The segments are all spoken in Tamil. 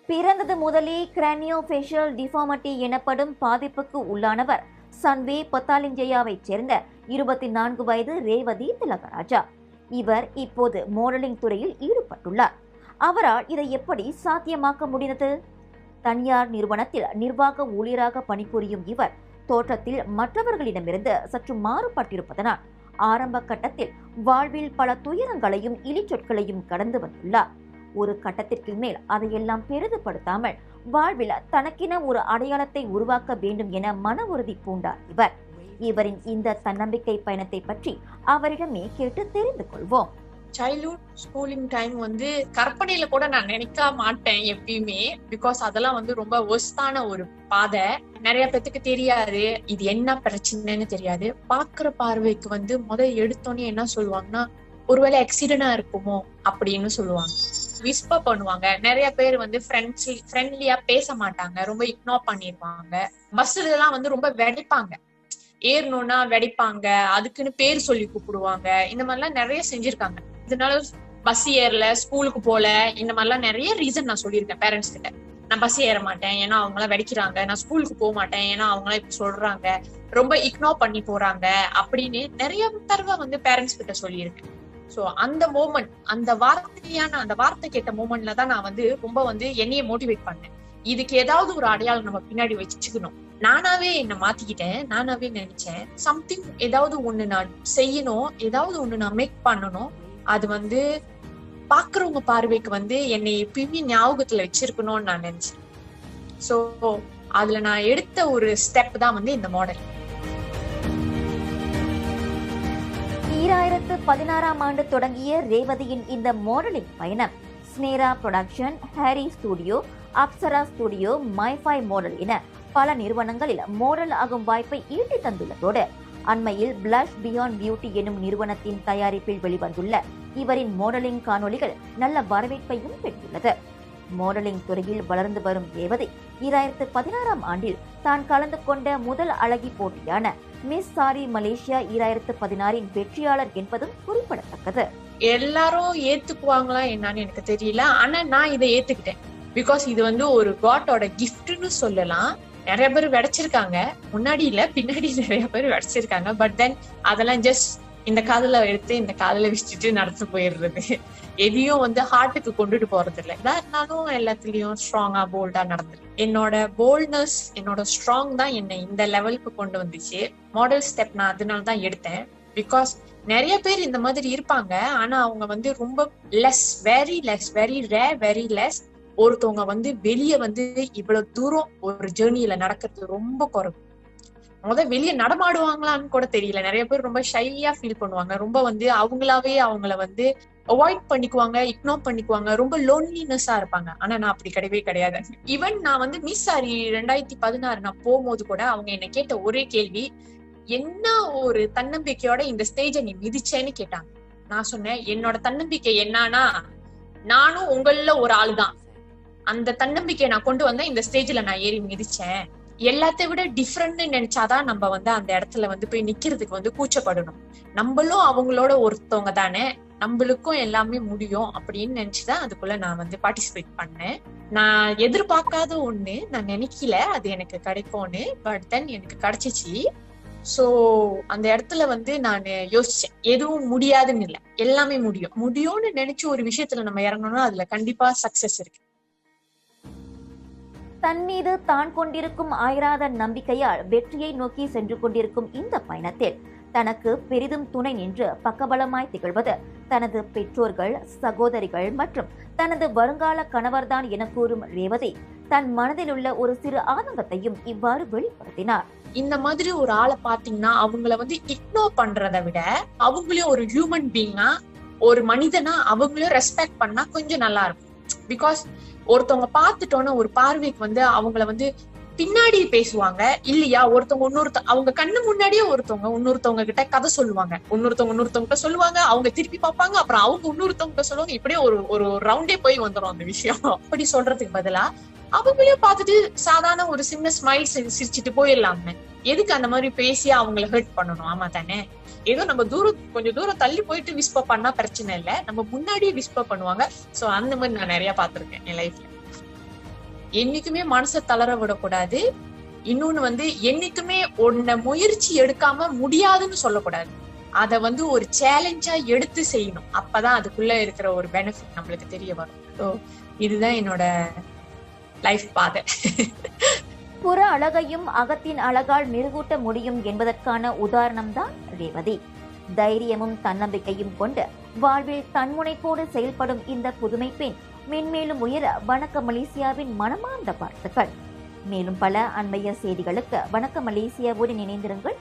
பிறந்தது முதலே கிரானியோஃபேஷியல் டிஃபார்மிட்டி எனப்படும் பாதிப்புக்கு உள்ளானவர் சன்வே பத்தாலிஞ்சயாவைச் சேர்ந்த 24 வயது ரேவதி திலகராஜா. இவர் இப்போது மாடலிங் துறையில் ஈடுபட்டுள்ளார். அவரால் இதை எப்படி சாத்தியமாக்க முடிந்தது? தனியார் நிறுவனத்தில் நிர்வாக ஊழியராக பணிபுரியும் இவர் தோற்றத்தில் மற்றவர்களிடமிருந்து சற்று மாறுபட்டிருப்பதனால் ஆரம்ப கட்டத்தில் வாழ்வில் பல துயரங்களையும் இழிச்சொற்களையும் கடந்து வந்துள்ளார். ஒரு கட்டத்திற்கு மேல் அதையெல்லாம் பெரிதுபடுத்தாமல் வாழ்வில் தனக்கென ஒரு அடையாளத்தை உருவாக்க வேண்டும் என மன உறுதி பூண்டார் இவர். இவரின் இந்த தன்னம்பிக்கை பயணத்தை பற்றி அவரிடமே கேட்டு தெரிந்து கொள்வோம். சைல்ட்ஹுட் ஸ்கூலிங் டைம் கற்பனையில கூட நான் நினைக்க மாட்டேன் எப்பயுமே. பிகாஸ் அதெல்லாம் ரொம்ப ஒஸ்டான ஒரு பாதை. நிறைய பேத்துக்கு தெரியாது இது என்ன பிரச்சனைன்னு தெரியாது. பாக்குற பார்வைக்கு எடுத்தோன்னே என்ன சொல்லுவாங்கன்னா, ஒருவேளை ஆக்சிடென்டா இருக்குமோ அப்படின்னு சொல்லுவாங்க. விஸ்பர் பண்ணுவாங்க. நிறைய பேர் ஃப்ரெண்ட்லியா பேச மாட்டாங்க, ரொம்ப இக்னோர் பண்ணிருவாங்க. பஸ்ல எல்லாம் ரொம்ப வெடிப்பாங்க, ஏறணும்னா வெடிப்பாங்க, அதுக்குன்னு பேர் சொல்லி கூப்பிடுவாங்க. இந்த மாதிரிலாம் நிறைய செஞ்சிருக்காங்க. இதனால பஸ் ஏறல, ஸ்கூலுக்கு போல, இந்த மாதிரிலாம் நிறைய ரீசன் நான் சொல்லியிருக்கேன் பேரண்ட்ஸ் கிட்ட. நான் பஸ் ஏற மாட்டேன் ஏன்னா அவங்க எல்லாம் வெடிக்கிறாங்க, நான் ஸ்கூலுக்கு போக மாட்டேன் ஏன்னா அவங்க எல்லாம் இப்படி சொல்றாங்க, ரொம்ப இக்னோர் பண்ணி போறாங்க அப்படின்னு நிறைய தடவை பேரண்ட்ஸ் கிட்ட சொல்லியிருக்கேன். சோ அந்த மோமெண்ட், அந்த வார்த்தை கேட்ட மோமெண்ட்ல தான் நான் ரொம்ப என்னைய மோட்டிவேட் பண்ணேன். இதுக்கு ஏதாவது ஒரு அடையாளம் நம்ம பின்னாடி வச்சுக்கணும். நானாவே என்ன மாத்திக்கிட்டேன். நானாவே நினைச்சேன் சம்திங், ஏதாவது ஒண்ணு நான் செய்யணும், ஏதாவது ஒண்ணு நான் மேக் பண்ணணும். அது பாக்குறவங்க பார்வைக்கு என்னை எப்பயுமே ஞாபகத்துல வச்சிருக்கணும்னு நான் நினைச்சேன். சோ அதுல நான் எடுத்த ஒரு ஸ்டெப் தான் இந்த மாடல். 2016ஆம் ஆண்டு தொடங்கிய ரேவதியின் இந்த மாடலிங் பயணம் ஸ்னேரா production, Harry studio, Apsara studio, மைஃபை மாடல் என பல நிறுவனங்களில் மாடல் ஆகும் வாய்ப்பை ஈட்டி தந்துள்ளதோடு அண்மையில் பிளஷ் பியாண்ட் பியூட்டி எனும் நிறுவனத்தின் தயாரிப்பில் வெளிவந்துள்ள இவரின் மாடலிங் காணொளிகள் நல்ல வரவேற்பையும் பெற்றுள்ளது. மாடலிங் துறையில் வளர்ந்து வரும் ரேவதி 2016ஆம் ஆண்டில் தான் கலந்து கொண்ட முதல் அழகி போட்டியான மிஸ் சாரி மலேசியா 2016இன் வெற்றியாளர் என்பதும் குறிப்பிடத்தக்கது. எல்லாரும் ஏத்துக்குவாங்களா என்னன்னு எனக்கு தெரியல, ஆனா நான் இதை ஏத்துக்கிட்டேன். பிகாஸ் இது ஒரு காட்டோட கிஃப்ட்னு சொல்லலாம். நிறைய பேர் வெடைச்சிருக்காங்க, முன்னாடி இல்ல பின்னாடி நிறைய பேர் வெடைச்சிருக்காங்க. பட் தென் அதெல்லாம் ஜஸ்ட் இந்த காதுல எடுத்து இந்த காதுல வச்சுட்டு நடந்து போயிடுறது. எதையும் ஹார்ட்டுக்கு கொண்டுட்டு போறது இல்லை. எதா இருந்தாலும் எல்லாத்துலயும் ஸ்ட்ராங்கா போல்டா நடந்துரு. என்னோட போல்ட்னஸ், என்னோட ஸ்ட்ராங் தான் என்னை இந்த லெவலுக்கு கொண்டு வந்துச்சு. மாடல் ஸ்டெப் நான் அதனாலதான் எடுத்தேன். பிகாஸ் நிறைய பேர் இந்த மாதிரி இருப்பாங்க, ஆனா அவங்க ரொம்ப வெரி லெஸ். ஒருத்தவங்க வெளிய இவ்வளவு தூரம் ஒரு ஜேர்னியில நடக்கிறது ரொம்ப குறைவு. வெளியே நடமாடுவாங்களான்னு கூட தெரியல. நிறைய பேர் ரொம்ப ஷையா ஃபீல் பண்ணுவாங்க. ரொம்ப அவங்களாவே அவங்கள அவாய்ட் பண்ணிக்குவாங்க, இக்னோர் பண்ணிக்குவாங்க, ரொம்ப லோன்லினஸா இருப்பாங்க. ஆனா நான் அப்படி கிடையவே கிடையாது. ஈவன் நான் மிஸ் சாரி 2016 நான் போகும்போது கூட அவங்க என்ன கேட்ட ஒரே கேள்வி, என்ன ஒரு தன்னம்பிக்கையோட இந்த ஸ்டேஜை நீ மிதிச்சேன்னு கேட்டாங்க. நான் சொன்னேன், என்னோட தன்னம்பிக்கை என்னன்னா, நானும் உங்கள ஒரு ஆளுதான். அந்த தன்னம்பிக்கையை நான் கொண்டு வந்தேன், இந்த ஸ்டேஜ்ல நான் ஏறி மிதிச்சேன். எல்லாத்தையும் விட டிஃப்ரெண்ட்னு நினைச்சாதான் நம்ம அந்த இடத்துல போய் நிக்கிறதுக்கு கூச்சப்படணும். நம்மளும் அவங்களோட ஒருத்தவங்க தானே, நம்மளுக்கும் எல்லாமே முடியும் அப்படின்னு நினைச்சுதான் அதுக்குள்ள நான் பார்ட்டிசிபேட் பண்ணேன். நான் எதிர்பார்க்காத ஒண்ணு, நான் நினைக்கல அது எனக்கு கிடைக்கும்னு. பட் தென் எனக்கு கிடைச்சிச்சு. சோ அந்த இடத்துல நான் யோசிச்சேன், எதுவும் முடியாதுன்னு இல்லை, எல்லாமே முடியும்னு நினைச்சு ஒரு விஷயத்துல நம்ம இறங்கணும்னா அதுல கண்டிப்பா சக்சஸ் இருக்கு. தன் மீது தான் கொண்டிருக்கும் ஆயிராத நம்பிக்கையால் வெற்றியை நோக்கி சென்று கொண்டிருக்கும் இந்த பயணத்தில் தனக்கு பெரிதும் துணை நின்று பக்கபலமாய் திகழ்வது தனது பெற்றோர்கள், சகோதரிகள் மற்றும் தனது வருங்கால கணவர்தான் என கூறும் ரேவதி தன் மனதில் உள்ள ஒரு சிறு ஆதங்கத்தையும் இவ்வாறு வெளிப்படுத்தினார். இந்த மாதிரி ஒரு ஆளை பாத்தீங்கன்னா அவங்கள இக்னோர் பண்றதை விட அவங்களையும் ஒரு ஹியூமன் பீயிங்கா, ஒரு மனிதனா அவங்களையும் ரெஸ்பெக்ட் பண்ணா கொஞ்சம் நல்லா இருக்கும். பிகாஸ் ஒருத்தவங்க பாத்துட்டோன்னா ஒரு பார்வைக்கு அவங்கள பின்னாடி பேசுவாங்க இல்லையா, ஒருத்தவங்க அவங்க கண்ணு முன்னாடியே இன்னொருத்தவங்க கிட்ட கதை சொல்லுவாங்க, இன்னொருத்தவங்க சொல்லுவாங்க, அவங்க திருப்பி பார்ப்பாங்க, அப்புறம் அவங்க இன்னொருத்தவங்க சொல்லுவாங்க. இப்படியே ஒரு ரவுண்டே போய் வந்துடும் அந்த விஷயம். அப்படி சொல்றதுக்கு பதிலா அவங்களையும் பார்த்துட்டு சாதாரண ஒரு சின்ன ஸ்மைல் சிரிச்சுட்டு போயிடலாமே. எதுக்கு அந்த மாதிரி பேசி அவங்களை ஹர்ட் பண்ணணும்? ஆமா தானே? ஏதோ நம்ம கொஞ்சம் தூரம் தள்ளி போயிட்டு விஸ்பர் பண்ணா பிரச்சனை இல்லை, நம்ம முன்னாடியே விஸ்பர் பண்ணுவாங்க. சோ அந்த மாதிரி நான் நிறைய பாத்திருக்கேன் என் லைஃப்ல. என்னைக்குமே மனசை தளர விடக்கூடாது. இன்னொன்னு வந்து என்னைக்குமே உன்னை முயற்சி எடுக்காம முடியாதுன்னு சொல்லக்கூடாது. அத வந்து ஒரு சேலஞ்சா எடுத்து செய்யணும். அப்பதான் அதுக்குள்ள இருக்கிற ஒரு பெனிஃபிட் நம்மளுக்கு தெரிய வரும். ஸோ இதுதான் என்னோட லைஃப் பாதை. புற அழகையும் அகத்தின் அழகால் மெருகூட்ட முடியும் என்பதற்கான உதாரணம்தான் ரேவதி. தைரியமும் தன்னம்பிக்கையும் கொண்டு வாழ்வில் தன்முனைப்போடு செயல்படும் இந்த புதுமை பெண் மென்மேலும் உயர வணக்கம் மலேசியாவின் மனமார்ந்த வாழ்த்துக்கள். மேலும் பல அண்மைய செய்திகளுக்கு வணக்கம் மலேசியாவுடன் இணைந்திருங்கள்.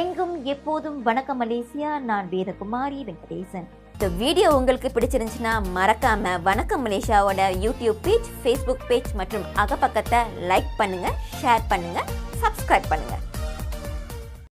எங்கும் எப்போதும் வணக்கம் மலேசியா. நான் வேதகுமாரி வெங்கடேசன். இந்த வீடியோ உங்களுக்கு பிடிச்சிருந்துச்சுன்னா மறக்காம வணக்கம் மலேசியாவோட யூடியூப் பேஜ், ஃபேஸ்புக் பேஜ் மற்றும் அகப்பக்கத்தை லைக் பண்ணுங்க, ஷேர் பண்ணுங்க, சப்ஸ்கிரைப் பண்ணுங்க.